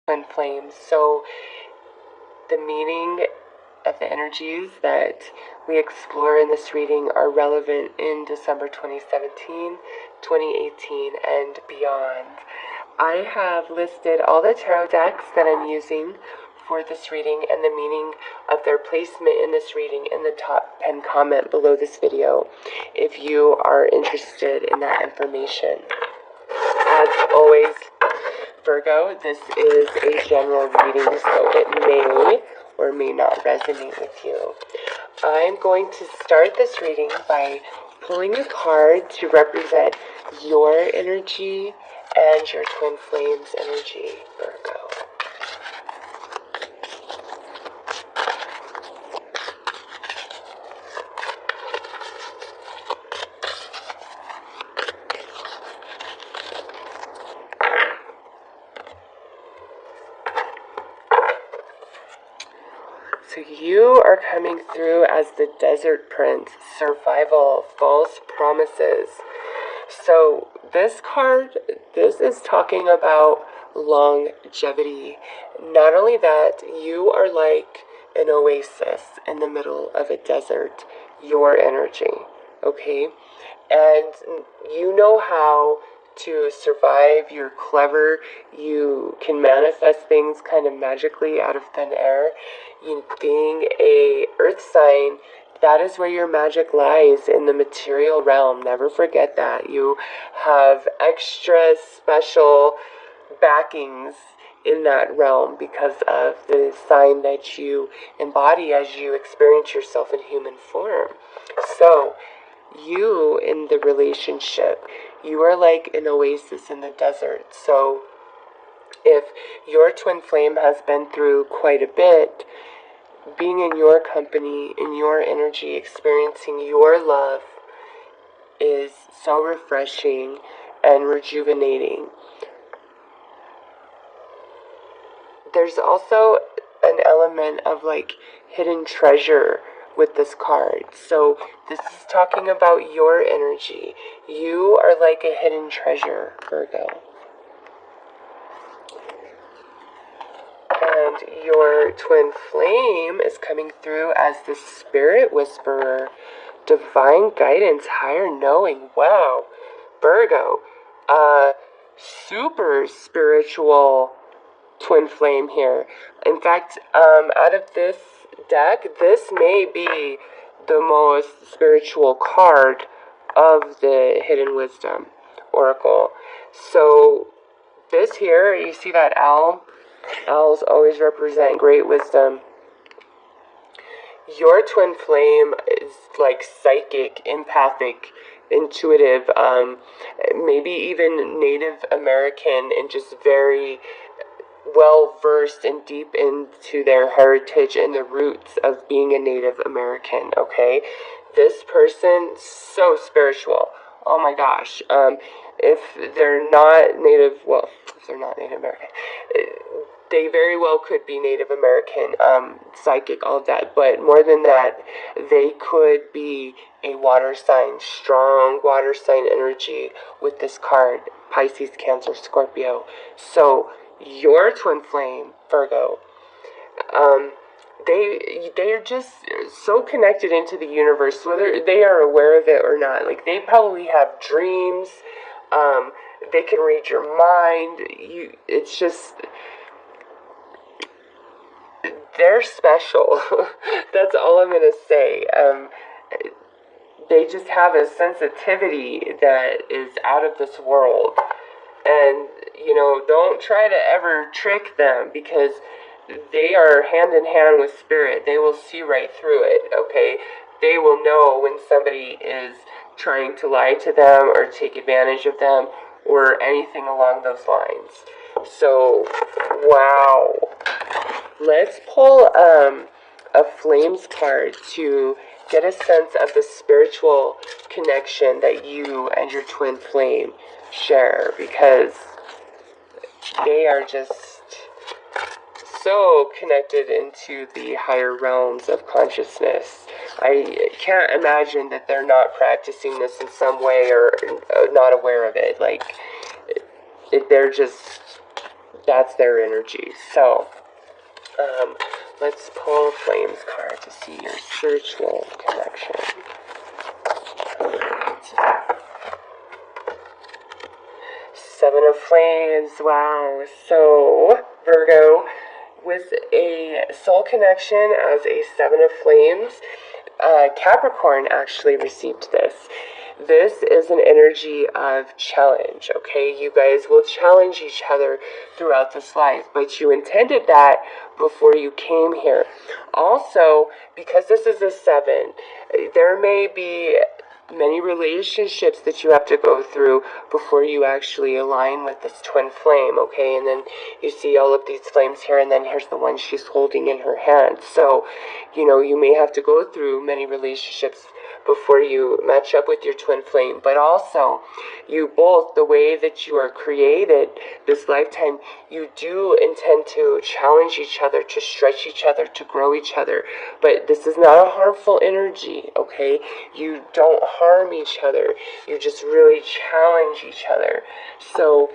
twin flames. So the meaning of the energies that we explore in this reading are relevant in December 2017, 2018, and beyond. I have listed all the tarot decks that I'm using for this reading and the meaning of their placement in this reading in the top pen comment below this video if you are interested in that information. As always, Virgo, this is a general reading, so it may or may not resonate with you. I'm going to start this reading by pulling a card to represent your energy and your twin flames energy, Virgo. So you are coming through as the Desert Prince, survival, false promises. So this card, this is talking about longevity. Not only that, you are like an oasis in the middle of a desert, your energy, okay? And you know how to survive, you're clever, you can manifest things kind of magically out of thin air. You being a earth sign, that is where your magic lies, in the material realm. Never forget that. You have extra special backings in that realm because of the sign that you embody as you experience yourself in human form. So you, in the relationship, you are like an oasis in the desert. So if your twin flame has been through quite a bit, being in your company, in your energy, experiencing your love is so refreshing and rejuvenating. There's also an element of like hidden treasure with this card. So this is talking about your energy. You are like a hidden treasure, Virgo. And your twin flame is coming through as the spirit whisperer, divine guidance, higher knowing. Wow, Virgo, super spiritual twin flame here. In fact, out of this deck, this may be the most spiritual card of the Hidden Wisdom Oracle. So this here, you see that owl? Owls always represent great wisdom. Your twin flame is like psychic, empathic, intuitive, maybe even Native American, and just very well versed and deep into their heritage and the roots of being a Native American, okay? This person, so spiritual. Oh my gosh. If they're not Native, well, if they're not Native American, they very well could be Native American, psychic, all of that. But more than that, they could be a water sign, strong water sign energy with this card, Pisces, Cancer, Scorpio. So your twin flame, Virgo, they are just so connected into the universe, whether they are aware of it or not. Like, they probably have dreams. They can read your mind. It's just, they're special. That's all I'm gonna say. They just have a sensitivity that is out of this world. And, don't try to ever trick them, because they are hand in hand with spirit. They will see right through it, okay? They will know when somebody is trying to lie to them or take advantage of them or anything along those lines. So, wow. Let's pull a Flames card to get a sense of the spiritual connection that you and your twin flame share, because they are just so connected into the higher realms of consciousness. I can't imagine that they're not practicing this in some way or not aware of it. Like, they're just That's their energy. So, let's pull Flames card to see your spiritual connection. Seven of Flames. Wow. So, Virgo, with a soul connection as a Seven of Flames, Capricorn actually received this. This is an energy of challenge, okay? You guys will challenge each other throughout this life, but you intended that before you came here. Also, because this is a 7, there may be many relationships that you have to go through before you actually align with this twin flame, okay? And then you see all of these flames here, and then here's the one she's holding in her hand. So, you may have to go through many relationships before you match up with your twin flame. But also, you both, the way that you are created this lifetime, you do intend to challenge each other, to stretch each other, to grow each other. But this is not a harmful energy, okay? You don't harm each other. You just really challenge each other. So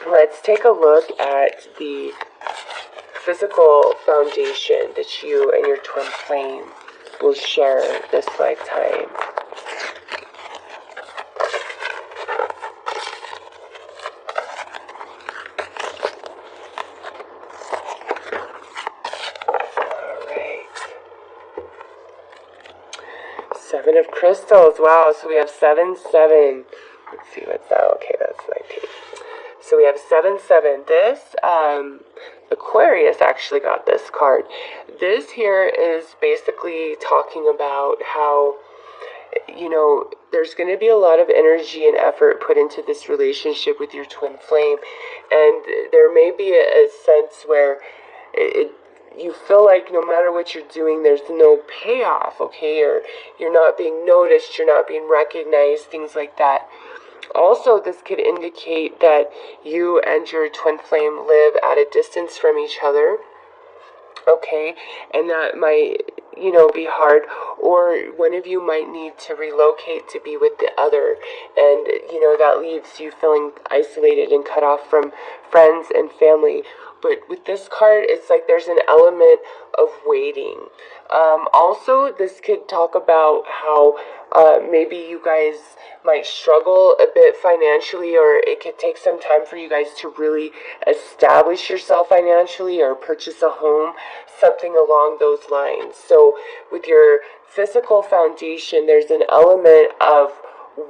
let's take a look at the physical foundation that you and your twin flame will share this lifetime. Seven of Crystals. Wow, so we have 7, 7. Let's see what's that. Okay, that's 19. So we have 7, 7. This, Aquarius actually got this card. This here is basically talking about how, there's going to be a lot of energy and effort put into this relationship with your twin flame. And there may be a sense where you feel like no matter what you're doing, there's no payoff, okay? Or you're not being noticed, you're not being recognized, things like that. Also, this could indicate that you and your twin flame live at a distance from each other, okay? And that might, be hard. Or one of you might need to relocate to be with the other. And, that leaves you feeling isolated and cut off from friends and family. But with this card, it's like there's an element of waiting. Also, this could talk about how maybe you guys might struggle a bit financially, or it could take some time for you guys to really establish yourself financially or purchase a home, something along those lines. So with your physical foundation, there's an element of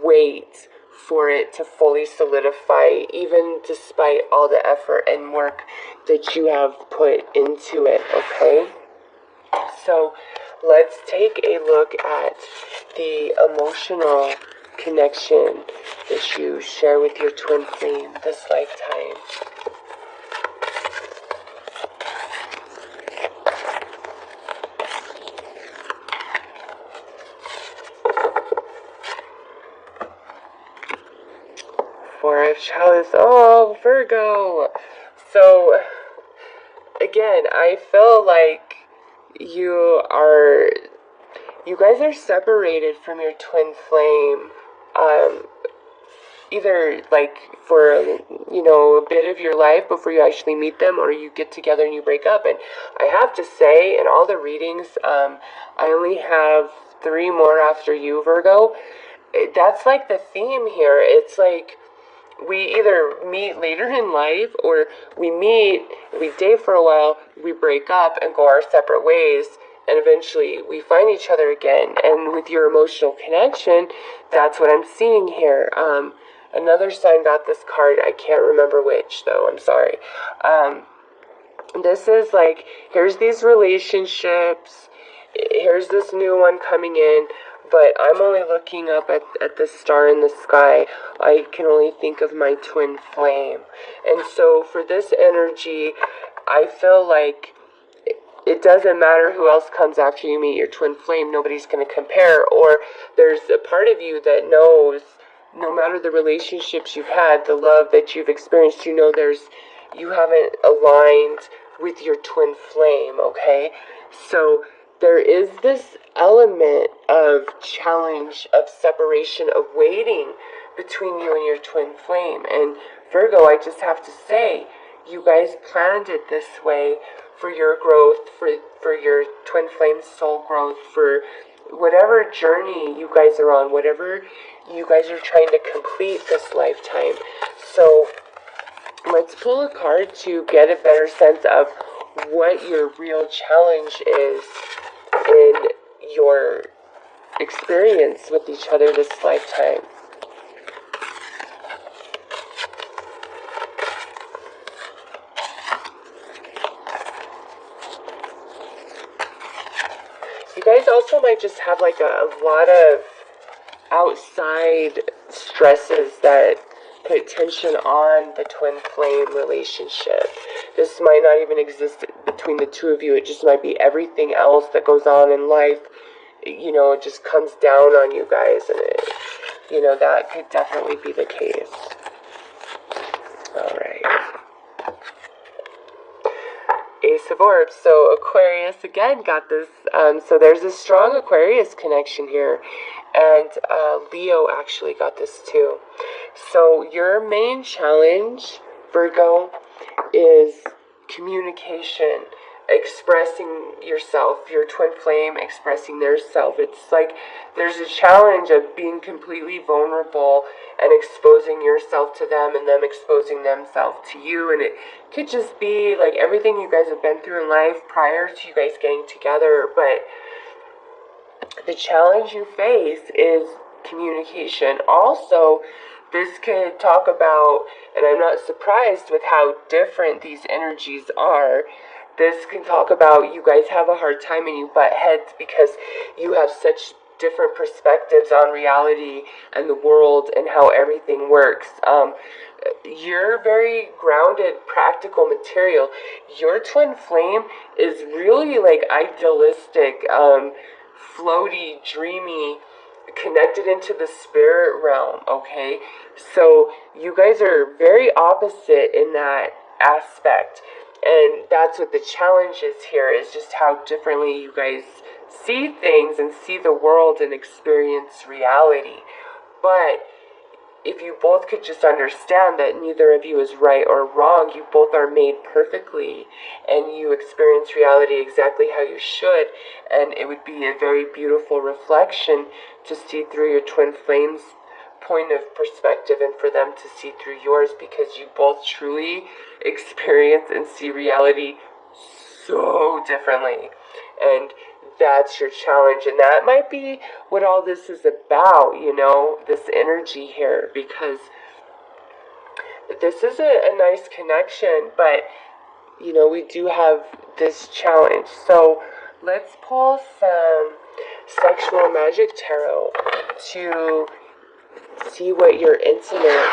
wait for it to fully solidify, even despite all the effort and work that you have put into it, okay? So let's take a look at the emotional connection that you share with your twin flame this lifetime. Four of Chalice. Oh, Virgo. So, again, I feel like you guys are separated from your twin flame, either like for, a bit of your life before you actually meet them, or you get together and you break up. And I have to say, in all the readings, I only have 3 more after you, Virgo. That's like the theme here. It's like we either meet later in life, or we meet, we date for a while, we break up and go our separate ways, and eventually we find each other again. And with your emotional connection, that's what I'm seeing here. Another sign got this card. I can't remember which, though. I'm sorry. This is like, here's these relationships, here's this new one coming in, but I'm only looking up at the star in the sky. I can only think of my twin flame. And so for this energy, I feel like it doesn't matter who else comes after you meet your twin flame. Nobody's going to compare. Or there's a part of you that knows, no matter the relationships you've had, the love that you've experienced, you haven't aligned with your twin flame, okay? So there is this element of challenge, of separation, of waiting between you and your twin flame. And Virgo, I just have to say, you guys planned it this way for your growth, for your twin flame soul growth, for whatever journey you guys are on, whatever you guys are trying to complete this lifetime. So let's pull a card to get a better sense of what your real challenge is in your experience with each other this lifetime. You guys also might just have like a lot of outside stresses that put tension on the twin flame relationship. This might not even exist between the two of you. It just might be everything else that goes on in life. You know, it just comes down on you guys, and it, you know, that could definitely be the case. All right. Ace of Orbs. So Aquarius again got this. So there's a strong Aquarius connection here. And Leo actually got this too. So your main challenge, Virgo, is communication. Expressing yourself, your twin flame expressing their self. It's like there's a challenge of being completely vulnerable and exposing yourself to them and them exposing themselves to you. And it could just be like everything you guys have been through in life prior to you guys getting together. But the challenge you face is communication. Also, this could talk about, and I'm not surprised with how different these energies are, this can talk about you guys have a hard time and you butt heads because you have such different perspectives on reality and the world and how everything works. You're very grounded, practical material. Your twin flame is really like idealistic, floaty, dreamy, connected into the spirit realm, okay? So you guys are very opposite in that aspect. And that's what the challenge is here, is just how differently you guys see things and see the world and experience reality. But if you both could just understand that neither of you is right or wrong, you both are made perfectly, and you experience reality exactly how you should, and it would be a very beautiful reflection to see through your twin flames' point of perspective and for them to see through yours, because you both truly experience and see reality so differently. And that's your challenge, and that might be what all this is about, you know, this energy here, because this is a nice connection, but you know, we do have this challenge. So let's pull some sexual magic tarot to see what your intimate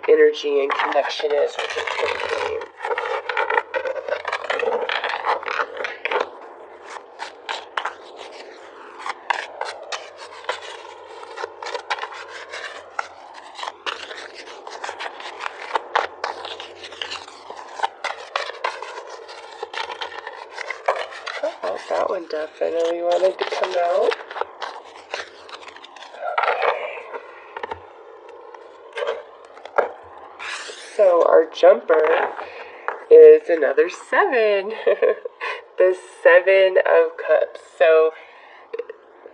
energy and connection is with your twin flame. Oh, that one definitely wanted to come out. So our jumper is another 7. The 7 of Cups. So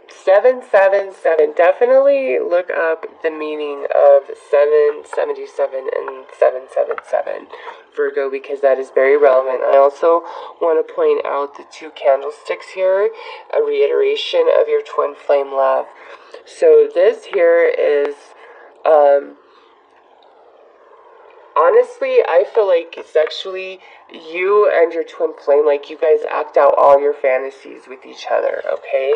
777. Definitely look up the meaning of 777 and 777, Virgo, because that is very relevant. I also want to point out the 2 candlesticks here, a reiteration of your twin flame love. So this here is honestly, I feel like sexually, you and your twin flame, like you guys act out all your fantasies with each other, okay?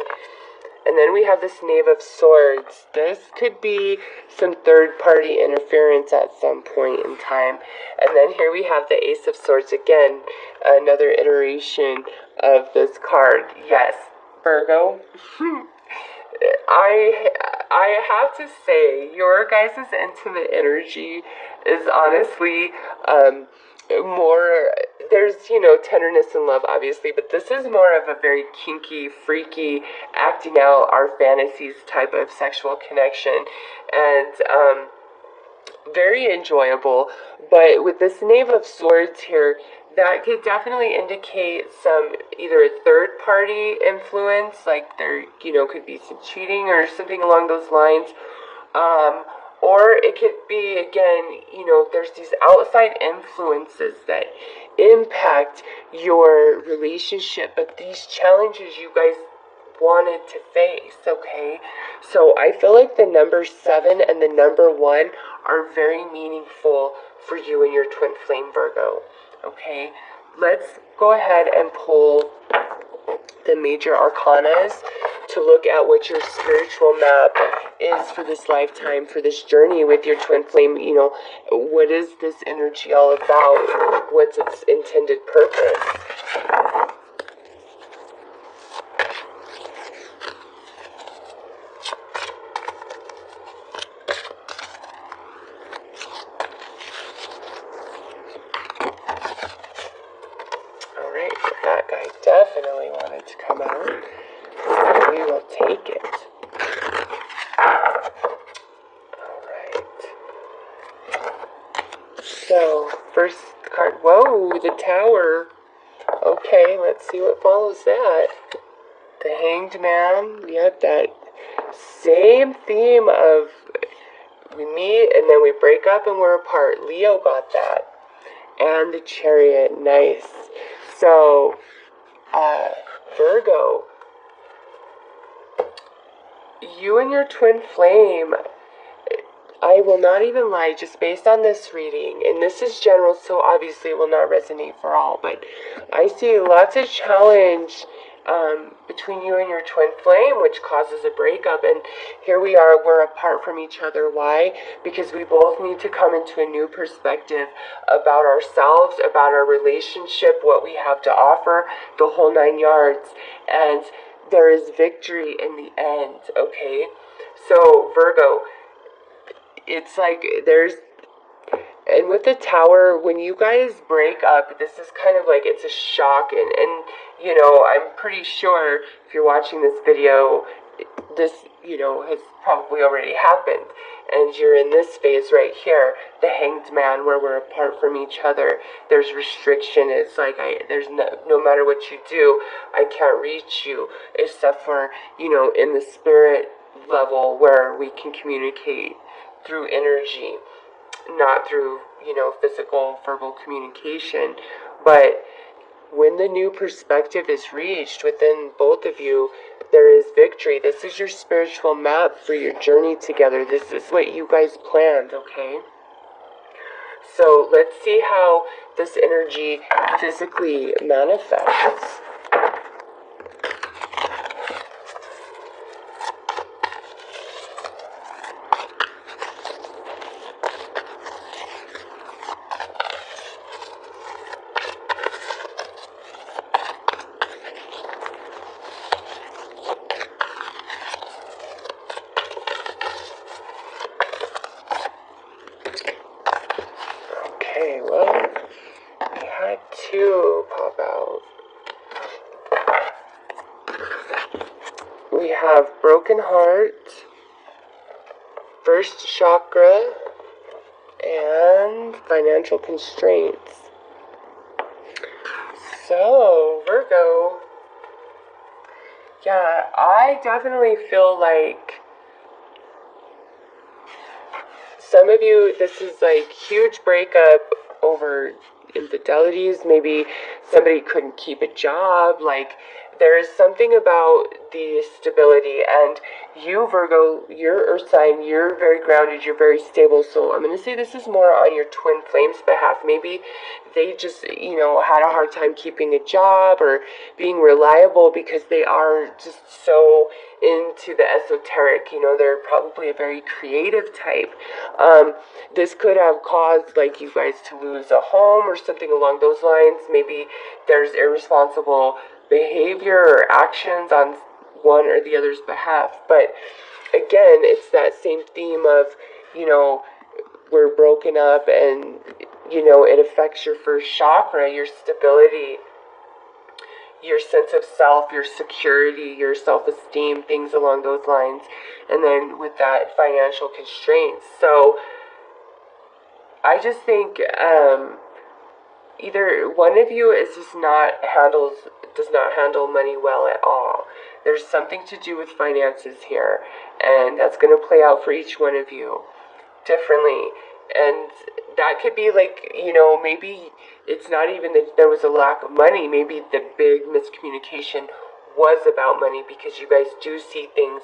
And then we have this Knave of Swords. This could be some third-party interference at some point in time. And then here we have the Ace of Swords again, another iteration of this card. Yes, Virgo. I have to say, your guys' intimate energy is honestly more, there's, you know, tenderness and love, obviously, but this is more of a very kinky, freaky, acting out our fantasies type of sexual connection. And very enjoyable. But with this Knave of Swords here, that could definitely indicate some either a third party influence, like there, could be some cheating or something along those lines. Or it could be, again, there's these outside influences that impact your relationship, but these challenges you guys wanted to face, okay? So I feel like the number 7 and the number 1 are very meaningful for you and your twin flame Virgo, okay? Let's go ahead and pull the major arcanas to look at what your spiritual map is for this lifetime, for this journey with your twin flame. What is this energy all about? What's its intended purpose? Alright, that guy definitely wanted to come out. We will take it. So, first card, whoa, the Tower. Okay, let's see what follows that. The Hanged Man, yep, that same theme of we meet and then we break up and we're apart. Leo got that. And the Chariot, nice. So, Virgo, you and your twin flame, I will not even lie, just based on this reading, and this is general, so obviously it will not resonate for all, but I see lots of challenge between you and your twin flame, which causes a breakup, and here we are, we're apart from each other. Why? Because we both need to come into a new perspective about ourselves, about our relationship, what we have to offer, the whole 9 yards, and there is victory in the end, okay? So, Virgo, it's like and with the Tower, when you guys break up, this is kind of like, it's a shock, and I'm pretty sure if you're watching this video, this, has probably already happened, and you're in this phase right here, the Hanged Man, where we're apart from each other. There's restriction. It's like, there's no matter what you do, I can't reach you, except for, in the spirit level where we can communicate through energy, not through, physical, verbal communication. But when the new perspective is reached within both of you, there is victory. This is your spiritual map for your journey together. This is what you guys planned, okay? So let's see how this energy physically manifests. Okay, well, we had 2 pop out. We have Broken Heart, First Chakra, and Financial Constraints. So, Virgo, yeah, I definitely feel like some of you, this is like huge breakup over infidelities. Maybe somebody couldn't keep a job. Like, there is something about the stability, and you, Virgo, your earth sign, you're very grounded, you're very stable. So I'm going to say this is more on your twin flame's behalf. Maybe they just, had a hard time keeping a job or being reliable because they are just so into the esoteric. They're probably a very creative type. This could have caused, like, you guys to lose a home or something along those lines. Maybe there's irresponsible behavior or actions on one or the other's behalf. But again, it's that same theme of, we're broken up, and, it affects your first chakra, your stability, your sense of self, your security, your self-esteem, things along those lines. And then with that, financial constraints. So I just think either one of you is just does not handle money well at all. There's something to do with finances here, and that's going to play out for each one of you differently. And that could be like, maybe it's not even that there was a lack of money. Maybe the big miscommunication was about money, because you guys do see things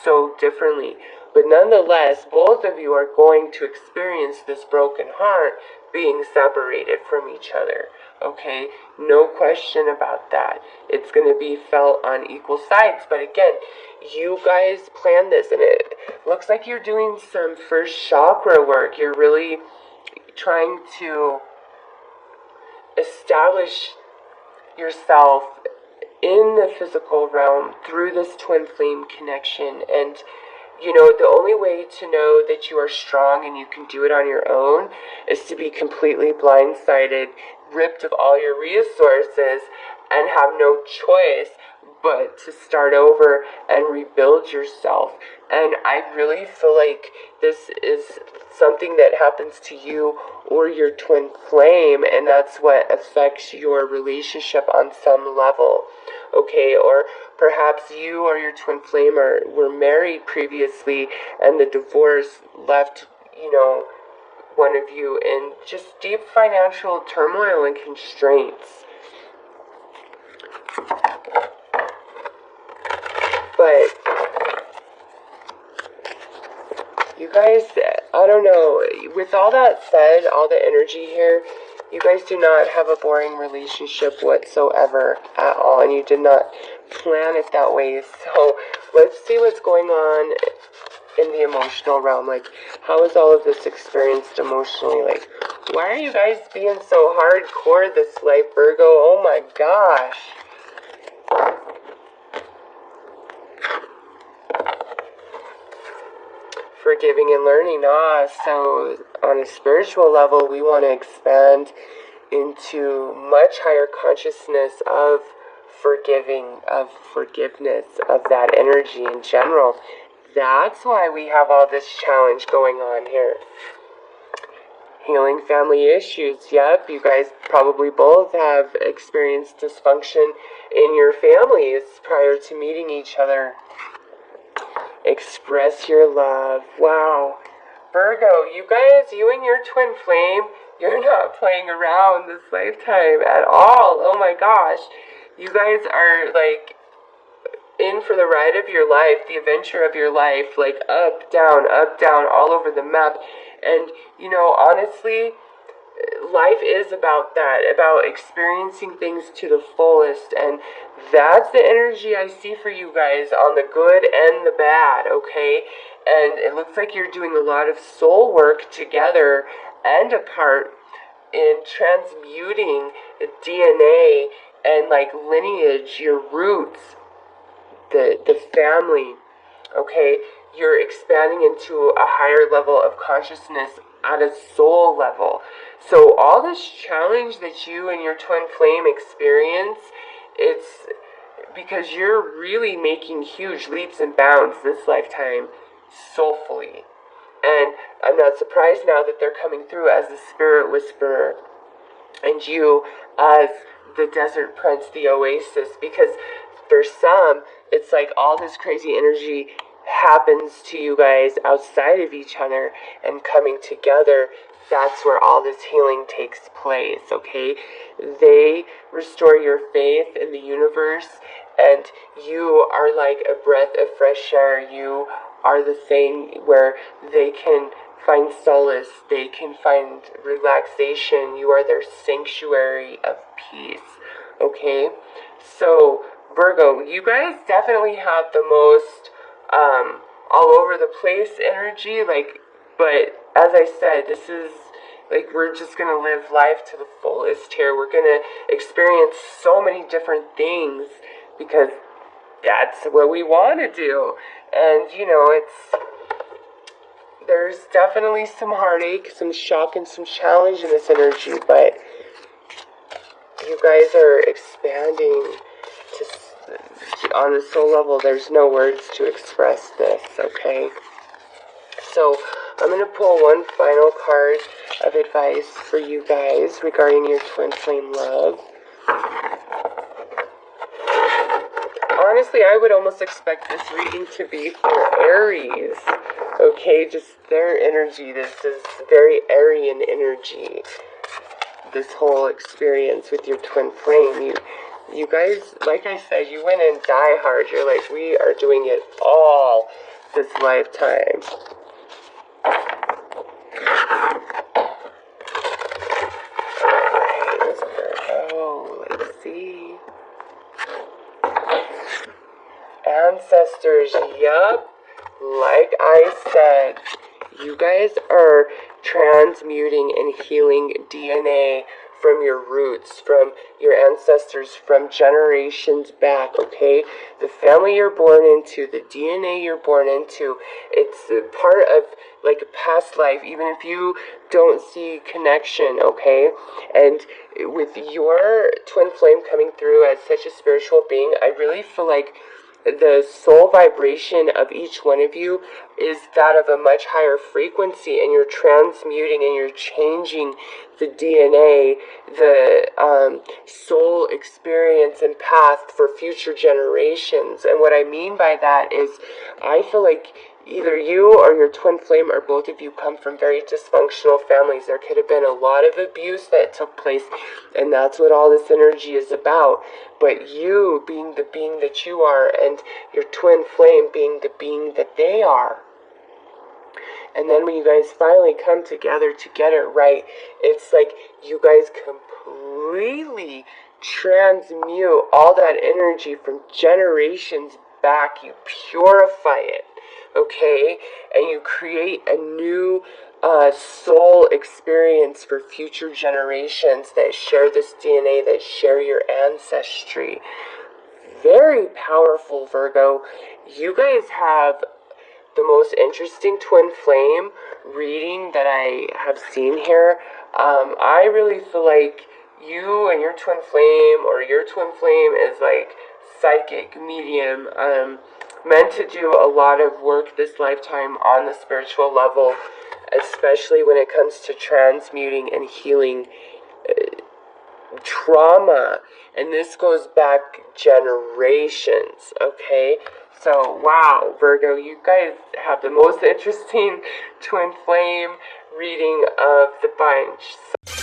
so differently. But nonetheless, both of you are going to experience this broken heart being separated from each other. Okay? No question about that. It's going to be felt on equal sides. But again, you guys planned this, and it looks like you're doing some first chakra work. You're really trying to establish yourself in the physical realm through this twin flame connection. And the only way to know that you are strong and you can do it on your own is to be completely blindsided, ripped of all your resources, and have no choice but to start over and rebuild yourself. And I really feel like this is something that happens to you or your twin flame, and that's what affects your relationship on some level. Okay, or perhaps you or your twin flame were married previously, and the divorce left, one of you in just deep financial turmoil and constraints. But you guys, I don't know, with all that said, all the energy here, you guys do not have a boring relationship whatsoever at all, and you did not plan it that way. So let's see what's going on in the emotional realm. Like, how is all of this experienced emotionally? Like, why are you guys being so hardcore this life, Virgo? Oh my gosh. Forgiving and learning. So on a spiritual level, we want to expand into much higher consciousness of forgiving, of forgiveness, of that energy in general. That's why we have all this challenge going on here. Healing family issues. Yep, you guys probably both have experienced dysfunction in your families prior to meeting each other. Express your love. Wow. Virgo, you guys, you and your twin flame, you're not playing around this lifetime at all. Oh my gosh. You guys are like in for the ride of your life, the adventure of your life, like up, down, all over the map. And, honestly, life is about that, about experiencing things to the fullest, and that's the energy I see for you guys on the good and the bad, okay? And it looks like you're doing a lot of soul work together and apart in transmuting DNA and like lineage, your roots, the family, okay? You're expanding into a higher level of consciousness at a soul level. So all this challenge that you and your twin flame experience, it's because you're really making huge leaps and bounds this lifetime soulfully. And I'm not surprised now that they're coming through as the spirit whisperer and you as the desert prince, the oasis, because for some, it's like all this crazy energy happens to you guys outside of each other, and coming together, that's where all this healing takes place, okay? They restore your faith in the universe, and you are like a breath of fresh air. You are the thing where they can find solace, they can find relaxation. You are their sanctuary of peace, okay? So Virgo, you guys definitely have the most all over the place energy, but as I said, this is like, we're just gonna live life to the fullest here. We're gonna experience so many different things because that's what we want to do. And there's definitely some heartache, some shock, and some challenge in this energy, but you guys are expanding on a soul level. There's no words to express this, okay? So I'm going to pull one final card of advice for you guys regarding your twin flame love. Honestly, I would almost expect this reading to be for Aries. Okay, just their energy. This is very Aryan energy. This whole experience with your twin flame. You guys, like I said, you went in die hard. You're like, we are doing it all this lifetime. Let's see. Ancestors, yup. Like I said, you guys are transmuting and healing DNA from your roots, from your ancestors, from generations back, okay? The family you're born into, the DNA you're born into, it's a part of like a past life, even if you don't see connection, okay? And with your twin flame coming through as such a spiritual being, I really feel like the soul vibration of each one of you is that of a much higher frequency, and you're transmuting and you're changing the DNA, the soul experience and path for future generations. And what I mean by that is, I feel like either you or your twin flame or both of you come from very dysfunctional families. There could have been a lot of abuse that took place, and that's what all this energy is about. But you being the being that you are, and your twin flame being the being that they are. And then when you guys finally come together to get it right, it's like you guys completely transmute all that energy from generations back. You purify it, okay? And you create a new soul experience for future generations that share this DNA, that share your ancestry. Very powerful, Virgo. You guys have the most interesting twin flame reading that I have seen here. I really feel like you and your twin flame, or your twin flame, is like psychic medium, meant to do a lot of work this lifetime on the spiritual level, especially when it comes to transmuting and healing trauma. And this goes back generations, okay? So, wow, Virgo, you guys have the most interesting twin flame reading of the bunch.